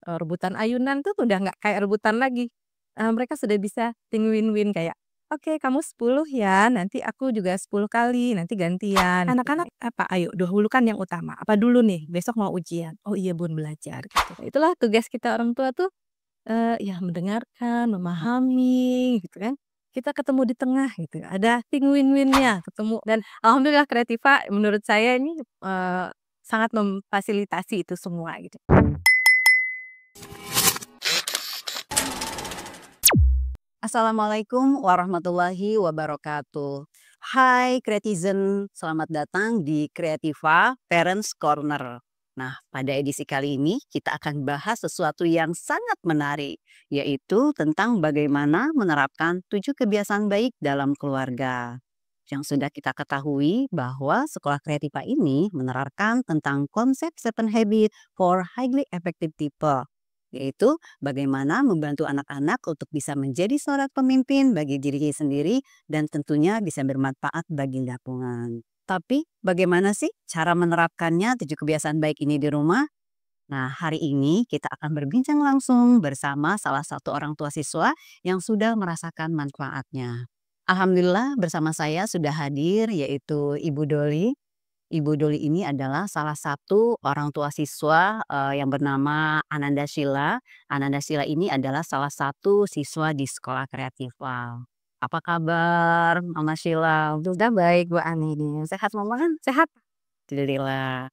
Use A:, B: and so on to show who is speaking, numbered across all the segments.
A: rebutan ayunan tuh udah nggak kayak rebutan lagi. Mereka sudah bisa think win-win kayak, "Oke kamu 10 ya, nanti aku juga 10 kali, nanti gantian." Anak-anak apa, "Ayo dahulukan yang utama, apa dulu nih? Besok mau ujian." "Oh iya Bun, belajar." Gitu. Itulah tugas kita orang tua tuh, ya mendengarkan, memahami gitu kan. Kita ketemu di tengah gitu, ada think win-win-nya ketemu dan alhamdulillah Kreativa menurut saya ini, sangat memfasilitasi itu semua gitu.
B: Assalamualaikum warahmatullahi wabarakatuh. Hai Kretizen, selamat datang di Kreativa Parents Corner. Nah, pada edisi kali ini kita akan bahas sesuatu yang sangat menarik, yaitu tentang bagaimana menerapkan 7 kebiasaan baik dalam keluarga. Yang sudah kita ketahui bahwa sekolah Kreativa ini menerapkan tentang konsep 7 Habit for Highly Effective People, yaitu bagaimana membantu anak-anak untuk bisa menjadi seorang pemimpin bagi diri sendiri dan tentunya bisa bermanfaat bagi lingkungan. Tapi bagaimana sih cara menerapkannya 7 kebiasaan baik ini di rumah? Nah, hari ini kita akan berbincang langsung bersama salah satu orang tua siswa yang sudah merasakan manfaatnya. Alhamdulillah bersama saya sudah hadir yaitu Ibu Doli. Ibu Doli ini adalah salah satu orang tua siswa, yang bernama Ananda Sheila. Ananda Sheila ini adalah salah satu siswa di Sekolah Kreativa. Apa kabar Mama Sheila?
A: Sudah baik Bu Ani ini, sehat Mama kan? Sehat?
B: Alhamdulillah.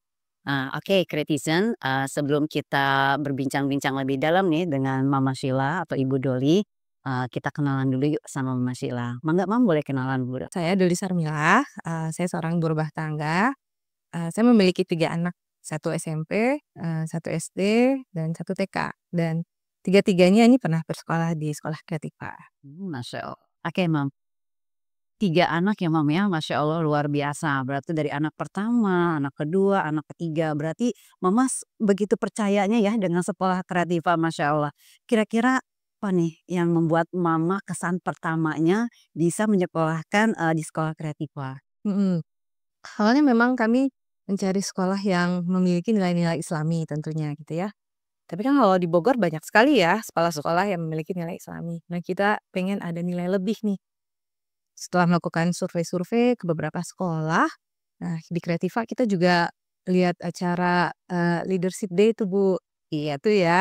B: Oke Kretizen, sebelum kita berbincang-bincang lebih dalam nih dengan Mama Sheila atau Ibu Doli, kita kenalan dulu yuk sama Mama Sheila. Mangga Mam boleh kenalan dulu?
A: Saya Doli Sarmila, saya seorang ibu rumah tangga, saya memiliki 3 anak, 1 SMP, 1 SD, dan 1 TK, dan tiga-tiganya ini pernah bersekolah di Sekolah Kreativa.
B: Masya Allah. Oke Mam. 3 anak ya Mam ya, Masya Allah luar biasa. Berarti dari anak pertama, anak kedua, anak ketiga. Berarti Mama begitu percayanya ya dengan sekolah Kreativa, Masya Allah. Kira-kira apa nih yang membuat Mama kesan pertamanya bisa menyekolahkan di sekolah Kreativa?
A: Mhm. Awalnya memang kami mencari sekolah yang memiliki nilai-nilai Islami tentunya gitu ya. Tapi kan kalau di Bogor banyak sekali ya sekolah-sekolah yang memiliki nilai Islami. Nah kita pengen ada nilai lebih nih. Setelah melakukan survei-survei ke beberapa sekolah, nah di Kreativa kita juga lihat acara, Leadership Day itu Bu. Iya tuh ya,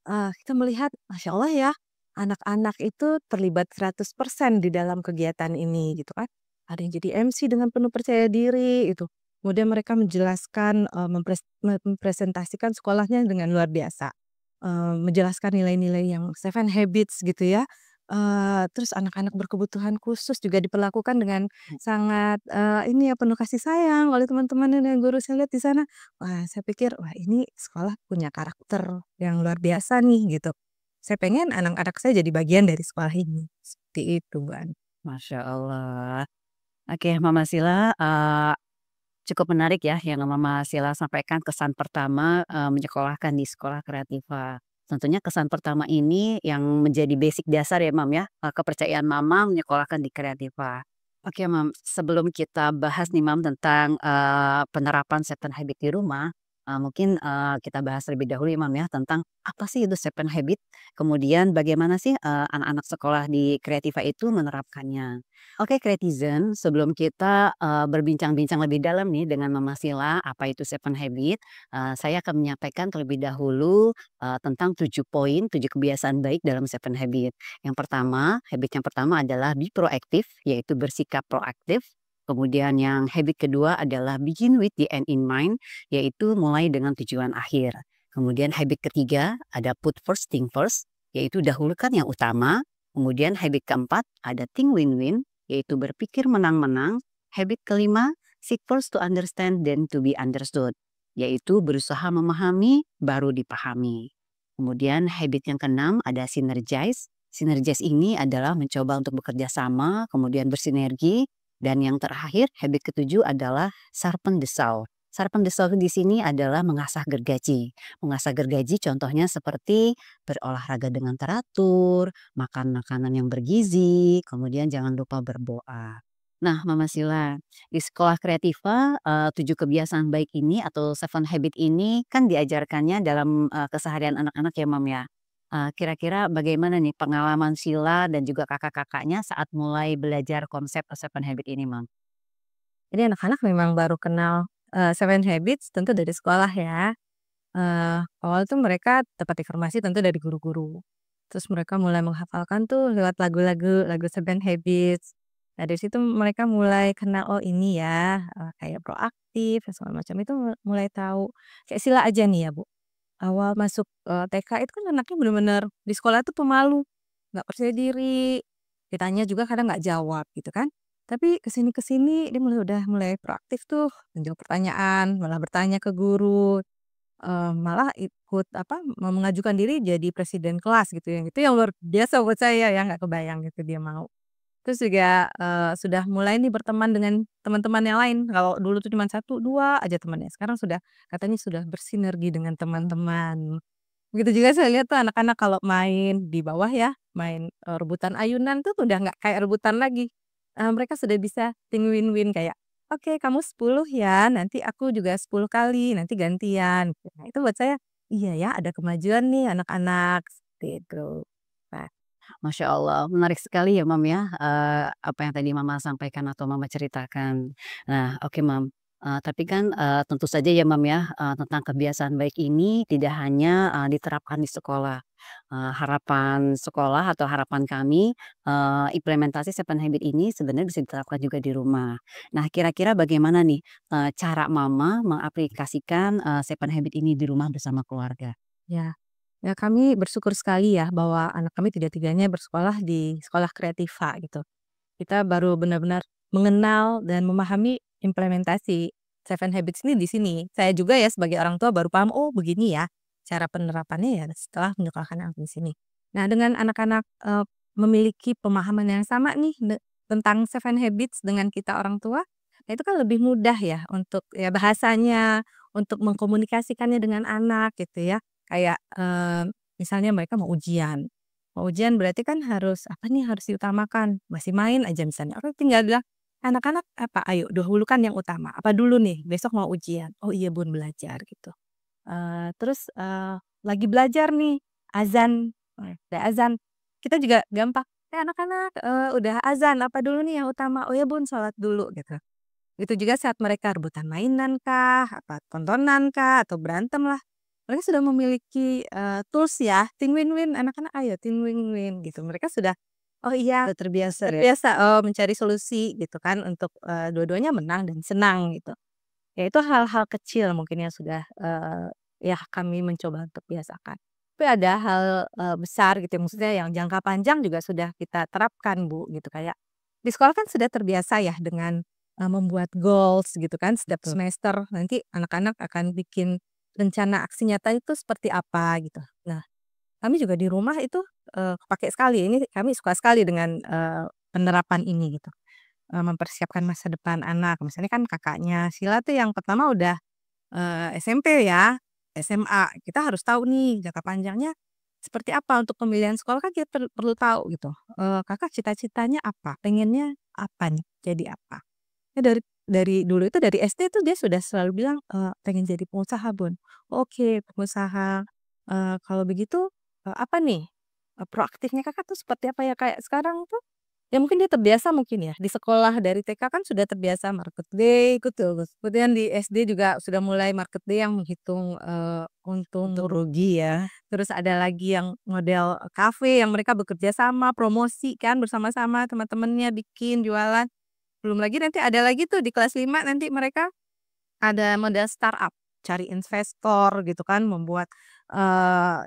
B: Eh,
A: kita melihat Masya Allah ya, anak-anak itu terlibat 100% di dalam kegiatan ini gitu kan. Ada yang jadi MC dengan penuh percaya diri itu. Kemudian mereka menjelaskan, mempresentasikan sekolahnya dengan luar biasa. Menjelaskan nilai-nilai yang 7 Habits gitu ya. Terus anak-anak berkebutuhan khusus juga diperlakukan dengan sangat, ini ya, penuh kasih sayang oleh teman-teman dan guru saya lihat di sana. Wah, saya pikir, "Wah, ini sekolah punya karakter yang luar biasa nih," gitu. Saya pengen anak-anak saya jadi bagian dari sekolah ini, seperti itu, Mbak.
B: Masya Allah. Oke Mama Sila, cukup menarik ya yang Mama Sila sampaikan kesan pertama, menyekolahkan di sekolah Kreativa. Tentunya kesan pertama ini yang menjadi basic dasar ya Mam ya, kepercayaan Mama menyekolahkan di Kreativa. Oke Mam, sebelum kita bahas nih Mam tentang, penerapan 7 Habit di rumah, mungkin, kita bahas terlebih dahulu ya Mam ya tentang apa sih itu 7 Habit, kemudian bagaimana sih, anak-anak sekolah di Kreativa itu menerapkannya. Oke Kretizen, sebelum kita, berbincang-bincang lebih dalam nih dengan Mama Sila, apa itu 7 Habit, saya akan menyampaikan terlebih dahulu, tentang 7 poin, 7 kebiasaan baik dalam 7 Habit. Yang pertama, habit yang pertama adalah be proaktif, yaitu bersikap proaktif. Kemudian yang habit kedua adalah begin with the end in mind, yaitu mulai dengan tujuan akhir. Kemudian habit ketiga ada put first thing first, yaitu dahulukan yang utama. Kemudian habit keempat ada think win-win, yaitu berpikir menang-menang. Habit kelima, seek first to understand then to be understood, yaitu berusaha memahami baru dipahami. Kemudian habit yang keenam ada synergize. Synergize ini adalah mencoba untuk bekerja sama, kemudian bersinergi. Dan yang terakhir, habit ketujuh adalah sharpen the saw. Sharpen the saw di sini adalah mengasah gergaji. Mengasah gergaji contohnya seperti berolahraga dengan teratur, makan makanan yang bergizi, kemudian jangan lupa berdoa. Nah, Mama Sila, di sekolah Kreativa, 7 kebiasaan baik ini atau Seven Habit ini kan diajarkannya dalam, keseharian anak-anak ya, Mam, ya. Kira-kira bagaimana nih pengalaman Sila dan juga kakak-kakaknya saat mulai belajar konsep Seven Habit ini, Mam?
A: Jadi anak-anak memang baru kenal, Seven Habits tentu dari sekolah ya. Awal tuh mereka dapat informasi tentu dari guru-guru. Terus mereka mulai menghafalkan tuh lewat lagu-lagu, lagu Seven Habits. Nah dari situ mereka mulai kenal, oh ini ya, kayak proaktif dan segala macam itu mulai tahu. Kayak Sila aja nih ya Bu, awal masuk, TK itu kan anaknya bener-bener di sekolah tuh pemalu, nggak percaya diri, ditanya juga kadang nggak jawab gitu kan. Tapi kesini dia udah mulai proaktif tuh, menjawab pertanyaan, malah bertanya ke guru. Malah ikut apa, mengajukan diri jadi presiden kelas gitu ya, itu yang luar biasa buat saya ya, nggak kebayang gitu dia mau. Terus juga, sudah mulai nih berteman dengan teman-teman yang lain, kalau dulu tuh cuman 1, 2 aja temannya, sekarang sudah katanya sudah bersinergi dengan teman-teman. Begitu juga saya lihat tuh anak-anak kalau main di bawah ya, main, rebutan ayunan tuh udah nggak kayak rebutan lagi, mereka sudah bisa ting win-win kayak, "Oke kamu 10 ya, nanti aku juga 10 kali, nanti gantian." Nah itu buat saya, iya ya ada kemajuan nih anak-anak, seperti itu. Nah
B: Masya Allah, menarik sekali ya, Mam, ya, apa yang tadi Mama sampaikan atau Mama ceritakan. Nah, oke, Mam, tapi kan, tentu saja ya, Mam, ya, tentang kebiasaan baik ini tidak hanya, diterapkan di sekolah. Harapan sekolah atau harapan kami, implementasi Seven Habit ini sebenarnya bisa diterapkan juga di rumah. Nah, kira-kira bagaimana nih, cara Mama mengaplikasikan, Seven Habit ini di rumah bersama keluarga?
A: ya. Ya kami bersyukur sekali ya bahwa anak kami tiga-tiganya bersekolah di sekolah Kreativa gitu. Kita baru benar-benar mengenal dan memahami implementasi Seven Habits ini di sini. Saya juga ya sebagai orang tua baru paham, oh begini ya cara penerapannya ya setelah menyekolahkan anak di sini. Nah dengan anak-anak, memiliki pemahaman yang sama nih tentang Seven Habits dengan kita orang tua, nah itu kan lebih mudah ya untuk ya bahasanya, untuk mengkomunikasikannya dengan anak gitu ya. Kayak, misalnya mereka mau ujian. Mau ujian berarti kan harus, apa nih harus diutamakan, masih main aja misalnya, aku tinggal bilang, "Anak-anak apa, ayo dahulukan yang utama, apa dulu nih? Besok mau ujian." "Oh iya Bun, belajar." Gitu. Terus, lagi belajar nih, azan, udah azan, kita juga gampang, anak-anak, udah azan, apa dulu nih yang utama?" "Oh ya Bun, sholat dulu." Gitu. Itu juga saat mereka rebutan mainan kah, apa tontonan kah, atau berantem lah, mereka sudah memiliki, tools ya, think win-win, anak-anak ayo think win-win gitu. Mereka sudah, oh iya,
B: Udah terbiasa ya?
A: terbiasa, mencari solusi gitu kan untuk, dua-duanya menang dan senang gitu. Ya itu hal-hal kecil mungkin yang sudah, ya kami mencoba untuk biasakan. Tapi ada hal, besar gitu maksudnya yang jangka panjang juga sudah kita terapkan Bu, gitu. Kayak di sekolah kan sudah terbiasa ya dengan, membuat goals gitu kan setiap
B: Betul.
A: semester nanti anak-anak akan bikin rencana aksi nyata itu seperti apa gitu. Nah kami juga di rumah itu, kepakai sekali, ini kami suka sekali dengan, penerapan ini gitu. Mempersiapkan masa depan anak. Misalnya kan kakaknya Sila tuh yang pertama udah, SMP ya, SMA. Kita harus tahu nih jangka panjangnya seperti apa untuk pemilihan sekolah kan kita perlu tahu gitu. Kakak cita-citanya apa? Pengennya apa nih? Jadi apa? Ya dari dulu itu dari SD tuh dia sudah selalu bilang, pengen jadi pengusaha Bun. Oke pengusaha, kalau begitu, apa nih, proaktifnya Kakak tuh seperti apa ya? Kayak sekarang tuh ya mungkin dia terbiasa mungkin ya, di sekolah dari TK kan sudah terbiasa market day ikut terus, kemudian di SD juga sudah mulai market day yang menghitung, untung
B: Untung
A: rugi,
B: rugi ya.
A: terus ada lagi yang model kafe yang mereka bekerja sama, promosi kan bersama-sama teman-temannya bikin, jualan. Belum lagi nanti ada lagi tuh di kelas 5 nanti mereka ada model startup, cari investor gitu kan, membuat,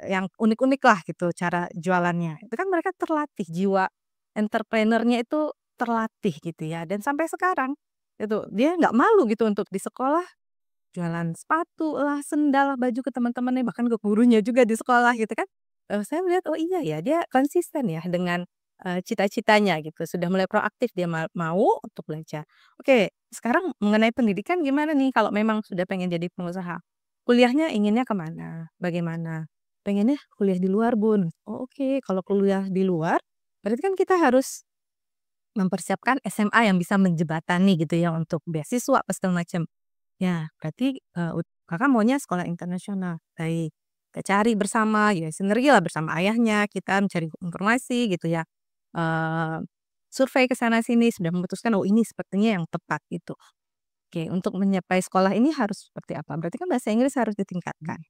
A: yang unik-unik lah gitu cara jualannya. Itu kan mereka terlatih, jiwa entrepreneur-nya itu terlatih gitu ya, dan sampai sekarang itu dia nggak malu gitu untuk di sekolah jualan sepatu lah, sendal lah, baju ke teman-temannya, bahkan ke gurunya juga di sekolah gitu kan. Saya melihat, oh iya ya dia konsisten ya dengan, cita-citanya gitu, sudah mulai proaktif dia mau untuk belajar. Oke, sekarang mengenai pendidikan gimana nih kalau memang sudah pengen jadi pengusaha? Kuliahnya inginnya kemana? Bagaimana? Pengennya kuliah di luar Bun. Oh oke, kalau kuliah di luar, berarti kan kita harus mempersiapkan SMA yang bisa menjembatani gitu ya untuk beasiswa apa segala macam. Ya berarti, Kakak maunya sekolah internasional, baik. Kita cari bersama, ya sinergi lah bersama ayahnya, kita mencari informasi gitu ya, eee, survei ke sana sini sudah memutuskan, "Oh ini sepertinya yang tepat," gitu. Oke, untuk mencapai sekolah ini harus seperti apa? Berarti kan bahasa Inggris harus ditingkatkan.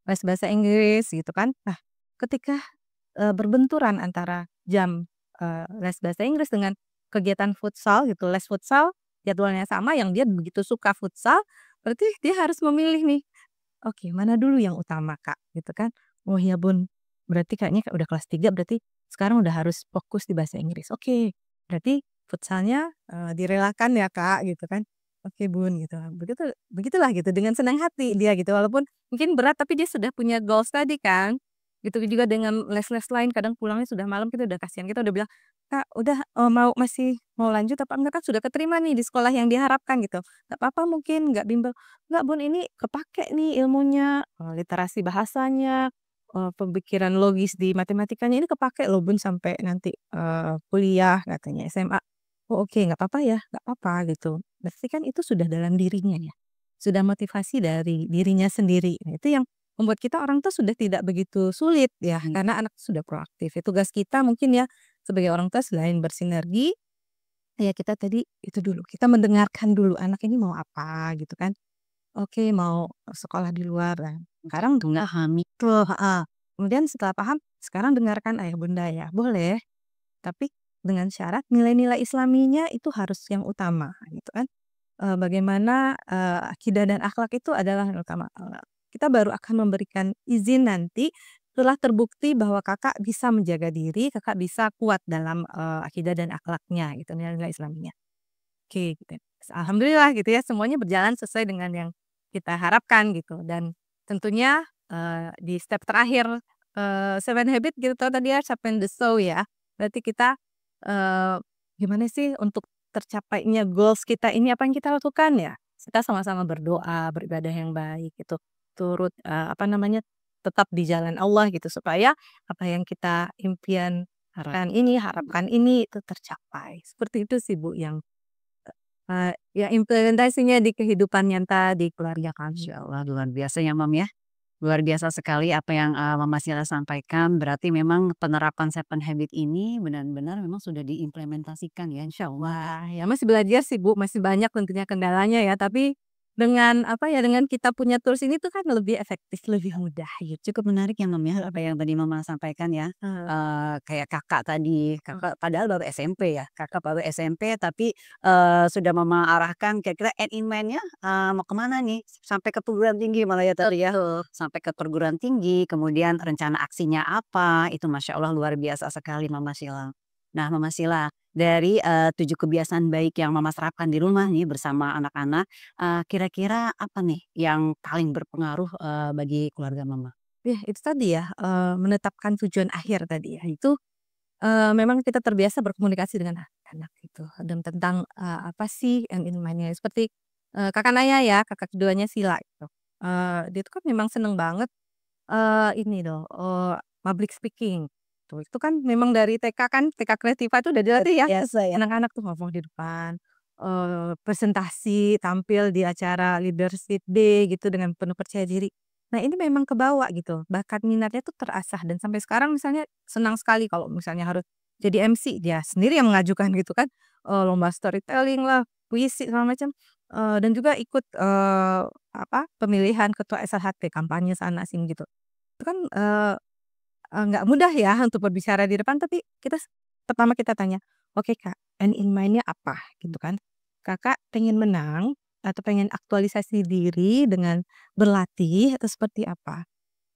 A: Les bahasa Inggris gitu kan. Nah, ketika, berbenturan antara jam, les bahasa Inggris dengan kegiatan futsal gitu, les futsal jadwalnya sama yang dia begitu suka futsal, berarti dia harus memilih nih, "Oke, mana dulu yang utama, Kak?" Gitu kan. "Oh ya, Bun, berarti kayaknya udah kelas 3 berarti sekarang udah harus fokus di bahasa Inggris." "Oke, berarti futsalnya, direlakan ya, Kak," gitu kan. "Oke, Bun," gitu. Begitulah gitu dengan senang hati dia gitu, walaupun mungkin berat tapi dia sudah punya goals tadi kan. Gitu juga dengan les-les lain kadang pulangnya sudah malam kita udah kasihan, kita udah bilang, "Kak udah, masih mau lanjut apa enggak?" Kan sudah keterima nih di sekolah yang diharapkan gitu. "Nggak apa-apa mungkin nggak bimbel." "Nggak Bun ini kepakai nih ilmunya, literasi bahasanya, pemikiran logis di matematikanya ini kepakai loh Bun sampai nanti, kuliah," katanya, "SMA." "Oh oke nggak apa-apa ya, nggak apa-apa," gitu. Berarti kan itu sudah dalam dirinya ya, sudah motivasi dari dirinya sendiri. Nah itu yang membuat kita orang tua sudah tidak begitu sulit ya,
B: Mmm.
A: karena anak sudah proaktif. Ya tugas kita mungkin ya, sebagai orang tua selain bersinergi, ya kita tadi itu dulu, kita mendengarkan dulu anak ini mau apa gitu kan. Oke mau sekolah di luar, nah
B: Untuk
A: sekarang oh
B: memahami.
A: betul, heeh. Kemudian setelah paham, sekarang dengarkan ayah bunda ya, boleh, tapi dengan syarat nilai-nilai islaminya itu harus yang utama gitu kan. Bagaimana, akidah dan akhlak itu adalah yang utama, kita baru akan memberikan izin nanti setelah terbukti bahwa Kakak bisa menjaga diri, Kakak bisa kuat dalam, akidah dan akhlaknya gitu, nilai-nilai Islaminya. Oke gitu ya. Alhamdulillah gitu ya semuanya berjalan sesuai dengan yang kita harapkan gitu dan tentunya, di step terakhir, Seven Habits gitu tadi ya, Sharpen the Saw ya. Berarti kita, eee, gimana sih untuk tercapainya goals kita ini apa yang kita lakukan ya? Kita sama-sama berdoa, beribadah yang baik gitu, turut, apa namanya, tetap di jalan Allah gitu supaya apa yang kita
B: Harap
A: harapkan ini itu tercapai. Seperti itu sih Bu yang ya implementasinya di kehidupan nyata di keluarga kami.
B: Masya Allah luar biasa ya, Mam, ya. Luar biasa sekali apa yang, Mama Sila sampaikan, berarti memang penerapan Seven Habit ini benar-benar memang sudah diimplementasikan ya, insya Allah.
A: Wah, ya masih belajar sih Bu, masih banyak tentunya kendalanya ya, tapi dengan apa ya, dengan kita punya tools ini tuh kan lebih efektif, lebih mudah gitu.
B: Cukup menarik ya, Mam, ya, apa yang tadi Mama sampaikan ya.
A: Heeh,
B: Kayak Kakak tadi,
A: mhm,
B: Kakak padahal baru SMP ya, Kakak baru SMP tapi, sudah Mama arahkan kira-kira end in mind-nya, mau kemana nih? Sampai ke perguruan tinggi malah ya tadi ya?
A: betul.
B: Sampai ke perguruan tinggi, kemudian rencana aksinya apa, itu Masya Allah luar biasa sekali Mama Sila. Nah Mama Sila, dari, 7 kebiasaan baik yang Mama terapkan di rumah nih bersama anak-anak, kira-kira apa nih yang paling berpengaruh, bagi keluarga Mama?
A: Ya itu tadi ya, menetapkan tujuan akhir tadi ya, itu, memang kita terbiasa berkomunikasi dengan anak gitu dan tentang, apa sih yang ingin mainnya seperti, Kakak Naya ya, kakak keduanya Sila gitu, dia tuh kan memang seneng banget ini loh, public speaking, tuh itu kan memang dari TK kan, TK Kreativa itu udah dilatih ya,
B: Biasa ya?
A: anak-anak tuh ngomong di depan, presentasi, tampil di acara leadership day gitu dengan penuh percaya diri. Nah ini memang kebawa gitu, bakat minatnya tuh terasah dan sampai sekarang misalnya senang sekali kalau misalnya harus jadi MC, dia sendiri yang mengajukan gitu kan, lomba storytelling lah, puisi segala macam, dan juga ikut, apa, pemilihan ketua SLHT, kampanye sana sini gitu. Itu kan, nggak mudah ya untuk berbicara di depan, tapi pertama kita tanya, "Oke Kak, end in mind-nya apa?" Gitu kan. "Kakak pengen menang atau pengen aktualisasi diri dengan berlatih atau seperti apa?"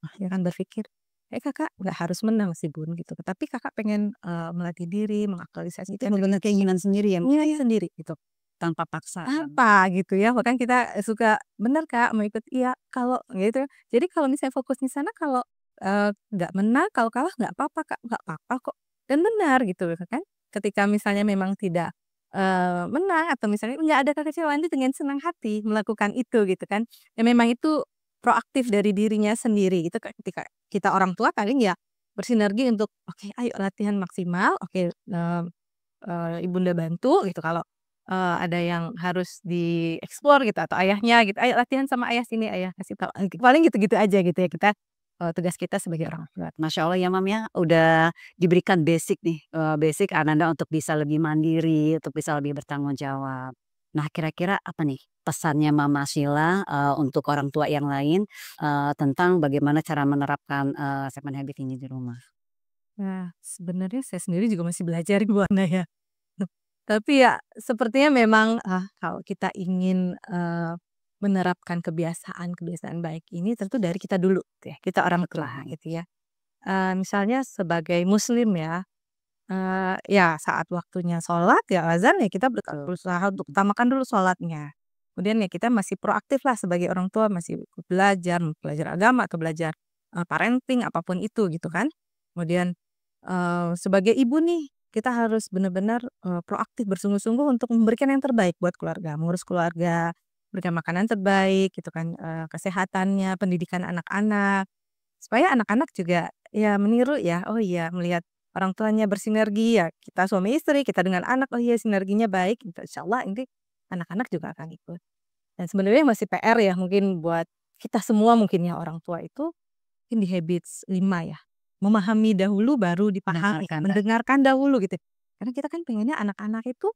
A: Nah, dia kan berpikir, Kakak nggak harus menang sih Bun," gitu, tapi Kakak pengen, melatih diri,
B: Itu
A: mengaktualisasikan diri
B: benar-benar keinginan sendiri ya, Mbak,
A: minat
B: ya?
A: sendiri gitu.
B: Tanpa paksaan.
A: Apa gitu ya, bahkan kita suka, "Bener Kak, mau ikut?" "Iya." "Kalau" gitu. Jadi kalau misalnya fokus di sana kalau, nggak menang, kalau kalah nggak apa-apa Kak, nggak apa-apa kok, dan benar gitu kan. Ketika misalnya memang tidak, menang atau misalnya nggak ada kekecewaan itu dengan senang hati melakukan itu gitu kan. Ya memang itu proaktif dari dirinya sendiri itu ketika kita orang tua paling ya bersinergi untuk, "Oke ayo latihan maksimal, oke, ibunda bantu gitu kalau, ada yang harus dieksplor gitu atau ayahnya gitu, "Ayo latihan sama ayah sini, ayah kasih tahu." Paling gitu-gitu aja gitu ya kita, tugas kita sebagai orang tua.
B: Masya Allah ya Mam ya, udah diberikan basic nih, basic Ananda untuk bisa lebih mandiri, untuk bisa lebih bertanggung jawab. Nah kira-kira apa nih pesannya Mama Sila, untuk orang tua yang lain, tentang bagaimana cara menerapkan, 7 habit ini di rumah?
A: Nah, sebenarnya saya sendiri juga masih belajar Bu Ana ya. Tapi ya sepertinya memang, kalau kita ingin, menerapkan kebiasaan-kebiasaan baik ini tentu dari kita dulu gitu ya, kita orang tua
B: Betul.
A: gitu ya. Misalnya sebagai muslim ya, ya saat waktunya sholat ya azan ya kita
B: Betul.
A: berusaha untuk utamakan dulu sholatnya. Kemudian ya kita masih proaktif lah sebagai orang tua masih belajar, belajar agama atau belajar, parenting apapun itu gitu kan. Kemudian, sebagai ibu nih kita harus benar-benar, proaktif bersungguh-sungguh untuk memberikan yang terbaik buat keluarga, mengurus keluarga, berikan makanan terbaik gitu kan, kesehatannya, pendidikan anak-anak. Supaya anak-anak juga ya meniru ya, oh iya melihat orang tuanya bersinergi ya kita suami istri, kita dengan anak, oh iya sinerginya baik gitu insyaallah ini anak-anak juga akan ikut. Dan sebenarnya masih PR ya mungkin buat kita semua mungkin ya orang tua itu, mungkin di habits 5 ya, memahami dahulu baru dipahami,
B: Mendengarkan.
A: mendengarkan dahulu gitu. Karena kita kan pengennya anak-anak itu,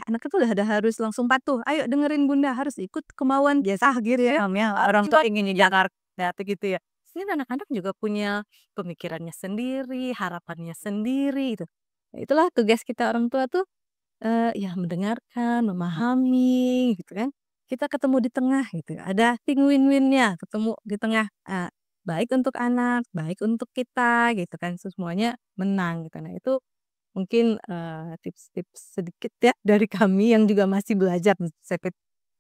A: anak itu udah ada harus langsung patuh, "Ayo dengerin bunda, harus ikut kemauan biasa," gitu ya.
B: Paham ya, orang tua ingin di Jakarta.
A: Nah, itu gitu ya. Sebenarnya anak-anak juga punya pemikirannya sendiri, harapannya sendiri gitu. Nah, itulah tugas kita orang tua tuh, ya mendengarkan, memahami gitu kan. Kita ketemu di tengah gitu, ada ting win-win-nya, ketemu di tengah, baik untuk anak, baik untuk kita gitu kan, semuanya menang gitu. Nah itu mungkin, tips-tips sedikit ya dari kami yang juga masih belajar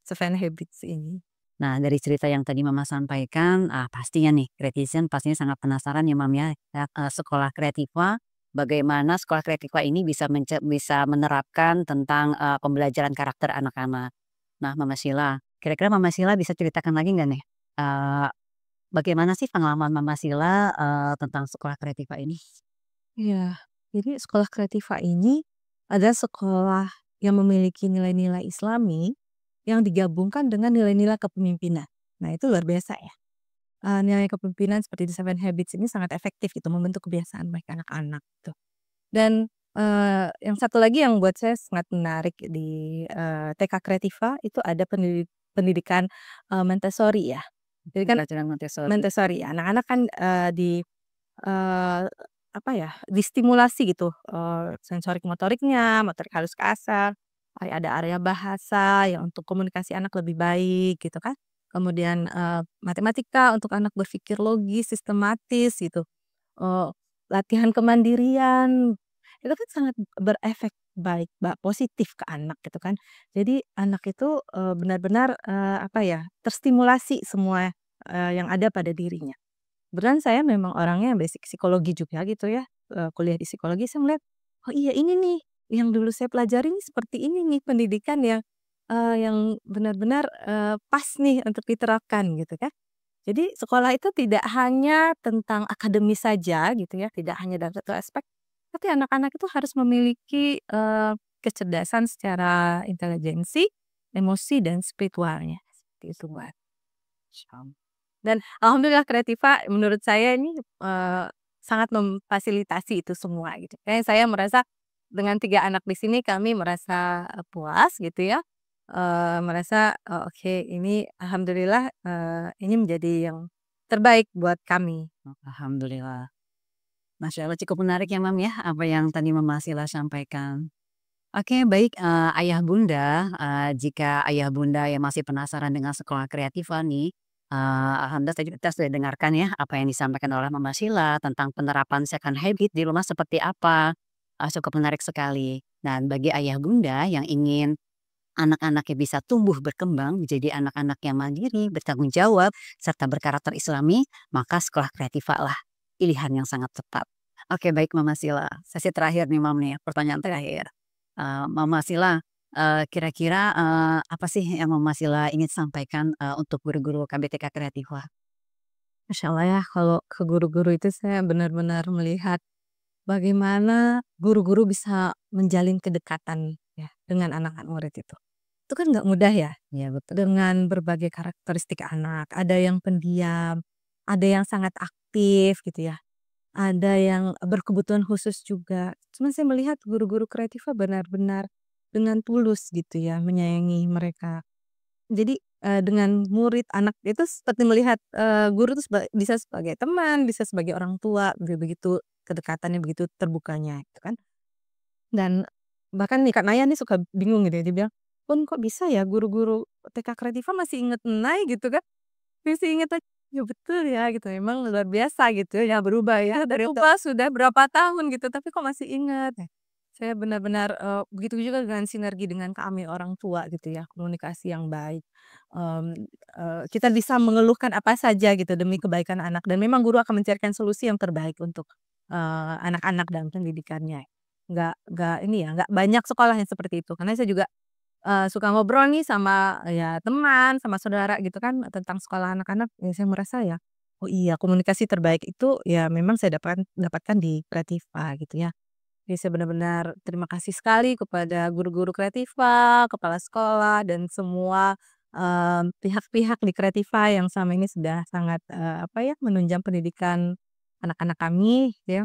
A: Seven Habits ini.
B: Nah, dari cerita yang tadi Mama sampaikan, pastinya nih netizen pastinya sangat penasaran ya, Mam, ya, sekolah kreativa, bagaimana sekolah kreativa ini bisa menerapkan tentang, pembelajaran karakter anak-anak. Nah, Mama Sila, kira-kira Mama Sila bisa ceritakan lagi nggak nih, bagaimana sih pengalaman Mama Sila, tentang sekolah kreativa ini?
A: Iya, jadi sekolah Kreativa ini adalah sekolah yang memiliki nilai-nilai Islami yang digabungkan dengan nilai-nilai kepemimpinan. Nah, itu luar biasa ya. Nilai kepemimpinan seperti di Seven Habits ini sangat efektif gitu membentuk kebiasaan baik anak-anak gitu. Dan, yang satu lagi yang buat saya sangat menarik di, TK Kreativa itu ada pendidikan, Montessori ya. Jadi kan
B: Pembelajaran Montessori.
A: Montessori, anak-anak kan, eee, apa ya, distimulasi gitu, sensorik motoriknya, motorik halus kasar, ada area bahasa yang untuk komunikasi anak lebih baik gitu kan. Kemudian, matematika untuk anak berpikir logis, sistematis gitu, eee, latihan kemandirian, itu kan sangat berefek baik, positif ke anak gitu kan. Jadi anak itu, benar-benar, apa ya, terstimulasi semua, yang ada pada dirinya. Kebetulan saya memang orangnya basic psikologi juga gitu ya, kuliah di psikologi saya melihat, oh iya ini nih yang dulu saya pelajari nih seperti ini nih pendidikan yang benar-benar, pas nih untuk diterapkan gitu kan. Jadi sekolah itu tidak hanya tentang akademis saja gitu ya, tidak hanya dalam satu aspek, tapi anak-anak itu harus memiliki, kecerdasan secara intelijensi, emosi, dan spiritualnya, seperti itu, Mbak. Dan alhamdulillah Kreativa menurut saya ini, sangat memfasilitasi itu semua gitu. Kayak saya merasa dengan 3 anak di sini kami merasa, puas gitu ya, merasa, oke ini alhamdulillah, ini menjadi yang terbaik buat kami.
B: Alhamdulillah. Masya Allah cukup menarik ya, Mam, ya, apa yang tadi Mama Sila sampaikan. Oke baik, ayah bunda, jika ayah bunda yang masih penasaran dengan sekolah kreativa nih, alhamdulillah tadi kita sudah dengarkan ya apa yang disampaikan oleh Mama Sila tentang penerapan second habit di rumah seperti apa, cukup menarik sekali. Dan bagi ayah bunda yang ingin anak-anaknya bisa tumbuh berkembang menjadi anak-anak yang mandiri, bertanggung jawab, serta berkarakter Islami, maka sekolah kreativa lah pilihan yang sangat tepat. Oke baik Mama Sila, sesi terakhir nih Mam nih, pertanyaan terakhir. Mama Sila, kira-kira, apa sih yang Mama Sila ingin sampaikan, untuk guru-guru KBTK Kreativa?
A: Masya Allah ya kalau ke guru-guru itu saya benar-benar melihat, bagaimana guru-guru bisa menjalin kedekatan ya dengan anak-anak murid itu. Itu kan nggak mudah ya,
B: Iya betul.
A: dengan berbagai karakteristik anak, ada yang pendiam, ada yang sangat aktif gitu ya, ada yang berkebutuhan khusus juga. Cuman saya melihat guru-guru kreatifnya benar-benar dengan tulus gitu ya menyayangi mereka. Jadi, dengan murid, anak itu seperti melihat, guru itu bisa sebagai teman, bisa sebagai orang tua, begitu kedekatannya, begitu terbukanya gitu kan. Dan bahkan nih Kak Naya nih suka bingung gitu ya, dia bilang, "Pun kok bisa ya guru-guru TK Kreativa masih inget Enai?" Gitu kan. Masih inget aja, ya betul ya gitu, emang luar biasa gitu ya berubah ya, dari ubah sudah berapa tahun gitu, tapi kok masih ingat. Nah, saya benar-benar, begitu juga dengan sinergi dengan kami orang tua gitu ya, komunikasi yang baik, mmm, kita bisa mengeluhkan apa saja gitu demi kebaikan anak dan memang guru akan mencarikan solusi yang terbaik untuk, anak-anak dalam pendidikannya. Nggak ini ya, nggak banyak sekolah yang seperti itu, karena saya juga suka ngobrol nih sama, ya teman, sama saudara gitu kan tentang sekolah anak-anak, ya saya merasa ya, oh iya komunikasi terbaik itu ya memang saya dapatkan di Kreativa gitu ya. Jadi saya benar-benar terima kasih sekali kepada guru-guru Kreativa, kepala sekolah, dan semua, pihak-pihak di Kreativa yang selama ini sudah sangat, apa ya, menunjang pendidikan anak-anak kami gitu ya.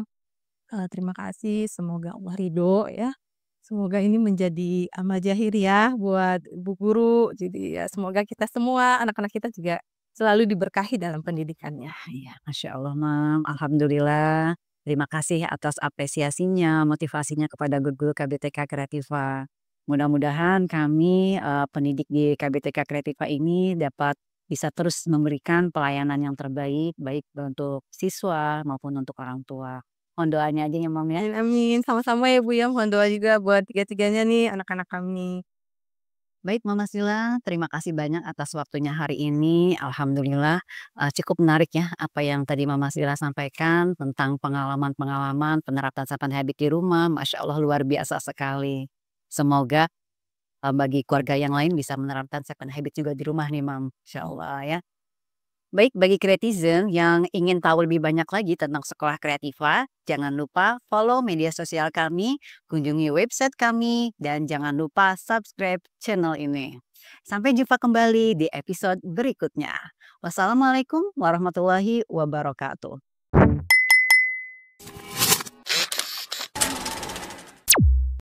A: Terima kasih, semoga Allah ridho ya. Semoga ini menjadi amal jahir ya buat ibu guru. Jadi ya semoga kita semua, anak-anak kita juga selalu diberkahi dalam pendidikannya.
B: Iya, Masya Allah, Mam. Alhamdulillah. Terima kasih atas apresiasinya, motivasinya kepada guru-guru KBTK Kreativa. Mudah-mudahan kami, pendidik di KBTK Kreativa ini dapat bisa terus memberikan pelayanan yang terbaik, baik untuk siswa maupun untuk orang tua. Mohon doanya aja ya, Mam, ya.
A: Amin amin, sama-sama ya Bu ya, mohon doa juga buat tiga-tiganya nih anak-anak kami.
B: Baik Mama Sila, terima kasih banyak atas waktunya hari ini. Alhamdulillah, cukup menarik ya apa yang tadi Mama Sila sampaikan tentang pengalaman-pengalaman penerapan Seven Habit di rumah, Masya Allah luar biasa sekali. Semoga, bagi keluarga yang lain bisa menerapkan Seven Habit juga di rumah nih Mam, Masya Allah ya. Baik, bagi Kretizen yang ingin tahu lebih banyak lagi tentang Sekolah Kreativa, jangan lupa follow media sosial kami, kunjungi website kami, dan jangan lupa subscribe channel ini. Sampai jumpa kembali di episode berikutnya. Wassalamualaikum warahmatullahi wabarakatuh.